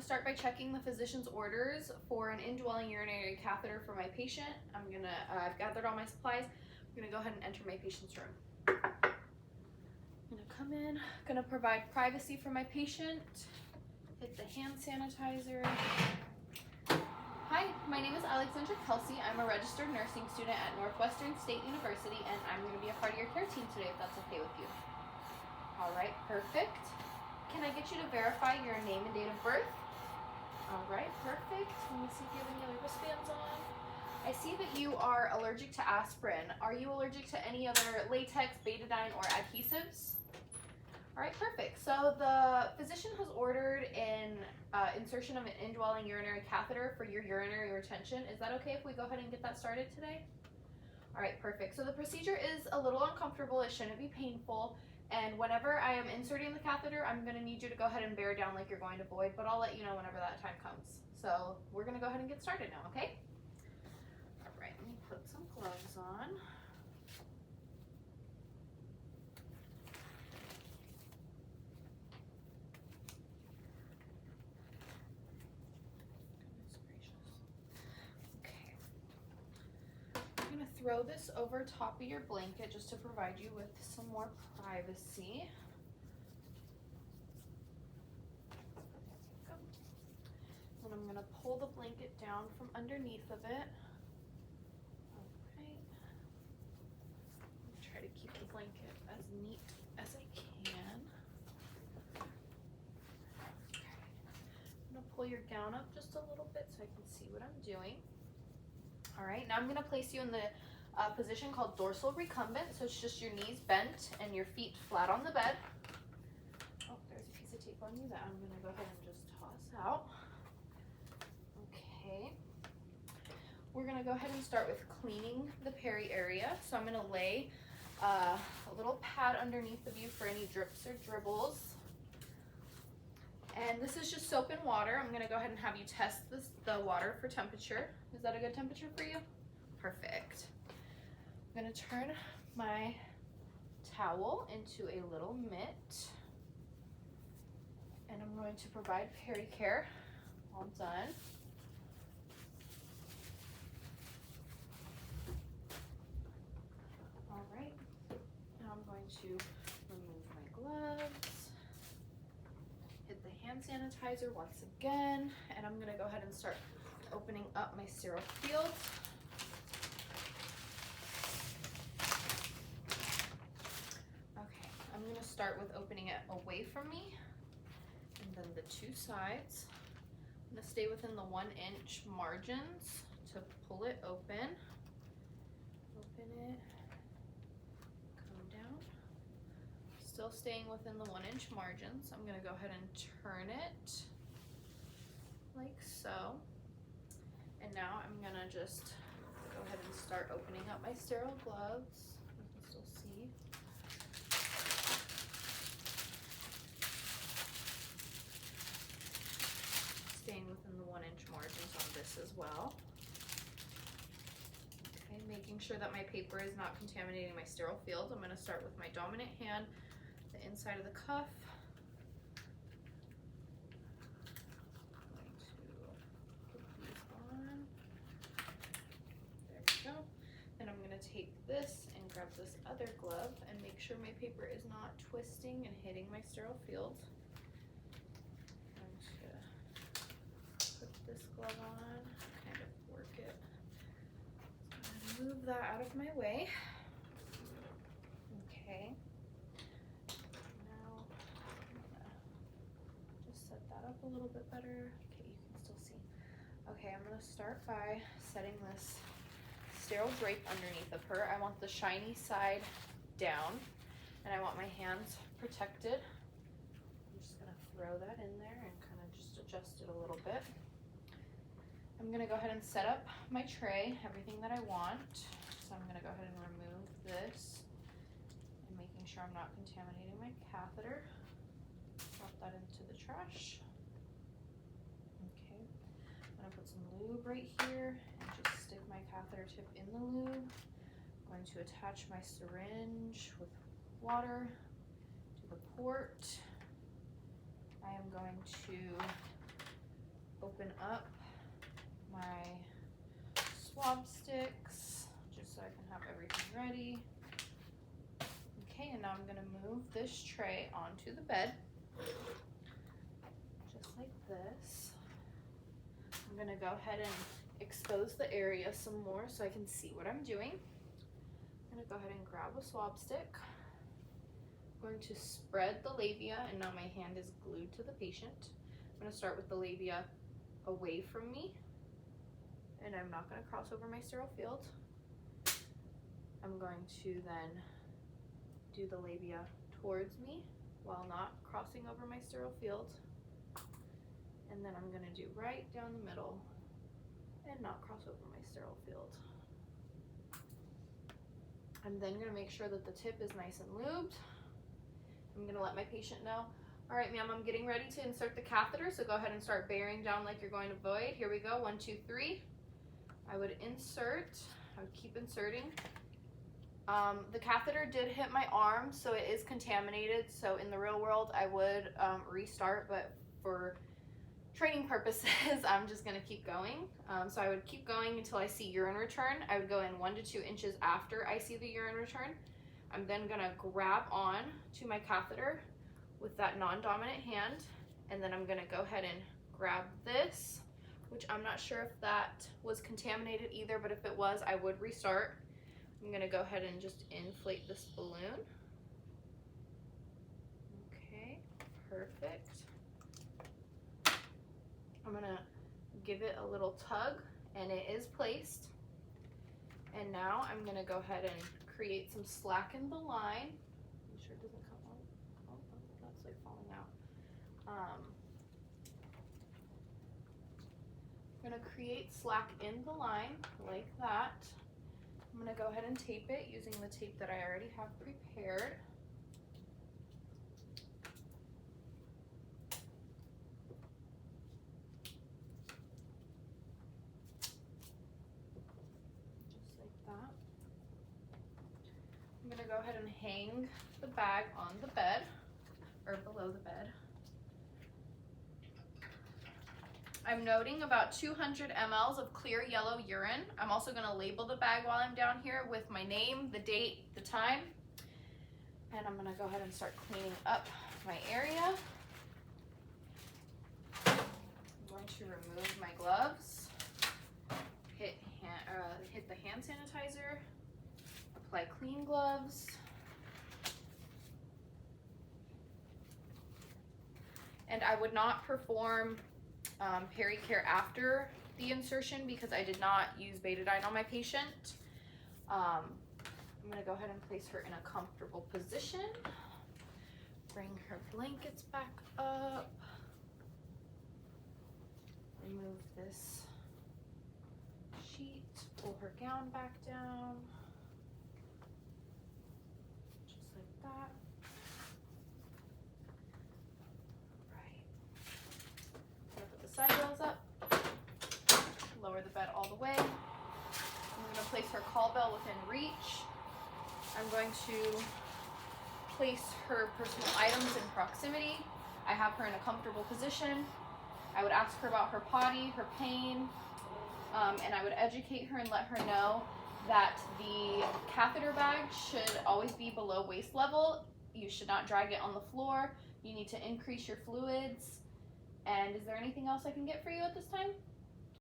to start by checking the physician's orders for an indwelling urinary catheter for my patient. I've gathered all my supplies. I'm gonna go ahead and enter my patient's room. I'm gonna come in, gonna provide privacy for my patient. Hit the hand sanitizer. Hi, my name is Alexandra Kelsey. I'm a registered nursing student at Northwestern State University, and I'm gonna be a part of your care team today if that's okay with you. All right, perfect. Can I get you to verify your name and date of birth? All right, perfect. Let me see if you have any other wristbands on. I see that you are allergic to aspirin. Are you allergic to any other latex, betadine, or adhesives? All right, perfect. So the physician has ordered an insertion of an indwelling urinary catheter for your urinary retention. Is that okay if we go ahead and get that started today? All right, perfect. So the procedure is a little uncomfortable. It shouldn't be painful. And whenever I am inserting the catheter, I'm gonna need you to go ahead and bear down like you're going to void, but I'll let you know whenever that time comes. So we're gonna go ahead and get started now, okay? All right, let me put some gloves on. Throw this over top of your blanket just to provide you with some more privacy. And I'm going to pull the blanket down from underneath of it. All right. Try to keep the blanket as neat as I can. Okay. I'm going to pull your gown up just a little bit so I can see what I'm doing. All right, now I'm going to place you in the position called dorsal recumbent. So it's just your knees bent and your feet flat on the bed. Oh, there's a piece of tape on you that I'm going to go ahead and just toss out. Okay. We're going to go ahead and start with cleaning the peri area. So I'm going to lay a little pad underneath of you for any drips or dribbles. And this is just soap and water. I'm going to go ahead and have you test the water for temperature. Is that a good temperature for you? Perfect. I'm going to turn my towel into a little mitt. And I'm going to provide peri-care. All done. All right. Now I'm going to remove my gloves. Hit the hand sanitizer once again. And I'm going to go ahead and start opening up my sterile field. Okay, I'm going to start with opening it away from me and then the two sides. I'm going to stay within the 1-inch margins to pull it open. Open it, come down. Still staying within the 1-inch margins. I'm going to go ahead and turn it like so. And now I'm gonna just go ahead and start opening up my sterile gloves. You can still see. Staying within the 1-inch margins on this as well. Okay, making sure that my paper is not contaminating my sterile field. I'm gonna start with my dominant hand, the inside of the cuff. Take this and grab this other glove and make sure my paper is not twisting and hitting my sterile field. I'm just gonna put this glove on, kind of work it. Move that out of my way. Okay. Now I'm gonna just set that up a little bit better. Okay, you can still see. Okay, I'm gonna start by setting this sterile drape underneath of her. I want the shiny side down and I want my hands protected. I'm just gonna throw that in there and kind of just adjust it a little bit. I'm gonna go ahead and set up my tray, everything that I want. So I'm gonna go ahead and remove this and making sure I'm not contaminating my catheter. Drop that into the trash. Okay, I'm gonna put some lube right here and just stick my catheter tip in the lube. I'm going to attach my syringe with water to the port. I am going to up my swab sticks just so I can have everything ready. Okay, and now I'm gonna move this tray onto the bed, just like this. I'm gonna go ahead and expose the area some more so I can see what I'm doing. I'm gonna go ahead and grab a swab stick. I'm going to spread the labia, and now my hand is glued to the patient. I'm gonna start with the labia away from me, and I'm not gonna cross over my sterile field. I'm going to then do the labia towards me while not crossing over my sterile field. And then I'm gonna do right down the middle and not cross over my sterile field. I'm then gonna make sure that the tip is nice and lubed. I'm gonna let my patient know, all right, ma'am, I'm getting ready to insert the catheter, so go ahead and start bearing down like you're going to void. Here we go, 1, 2, 3. I would insert, I would keep inserting. The catheter did hit my arm, so it is contaminated. So in the real world, I would restart, but for training purposes, I'm just gonna keep going. So I would keep going until I see urine return. I would go in 1 to 2 inches after I see the urine return. I'm then gonna grab on to my catheter with that non-dominant hand, and then I'm gonna go ahead and grab this, which I'm not sure if that was contaminated either, but if it was, I would restart. I'm gonna go ahead and just inflate this balloon. Okay, perfect. I'm gonna give it a little tug, and it is placed. And now I'm gonna go ahead and create some slack in the line. Make sure it doesn't come out. Oh, that's like falling out. I'm gonna create slack in the line like that. I'm gonna go ahead and tape it using the tape that I already have prepared. Just like that. I'm gonna go ahead and hang the bag on the bed, or below the bed. I'm noting about 200 mLs of clear yellow urine. I'm also gonna label the bag while I'm down here with my name, the date, the time. And I'm gonna go ahead and start cleaning up my area. I'm going to remove my gloves, hit the hand sanitizer, apply clean gloves. And I would not perform pericare after the insertion because I did not use betadine on my patient. I'm going to go ahead and place her in a comfortable position. Bring her blankets back up. Remove this sheet. Pull her gown back down. Just like that. Side rails up, lower the bed all the way. I'm going to place her call bell within reach. I'm going to place her personal items in proximity. I have her in a comfortable position. I would ask her about her potty, her pain, and I would educate her and let her know that the catheter bag should always be below waist level. You should not drag it on the floor. You need to increase your fluids. And is there anything else I can get for you at this time?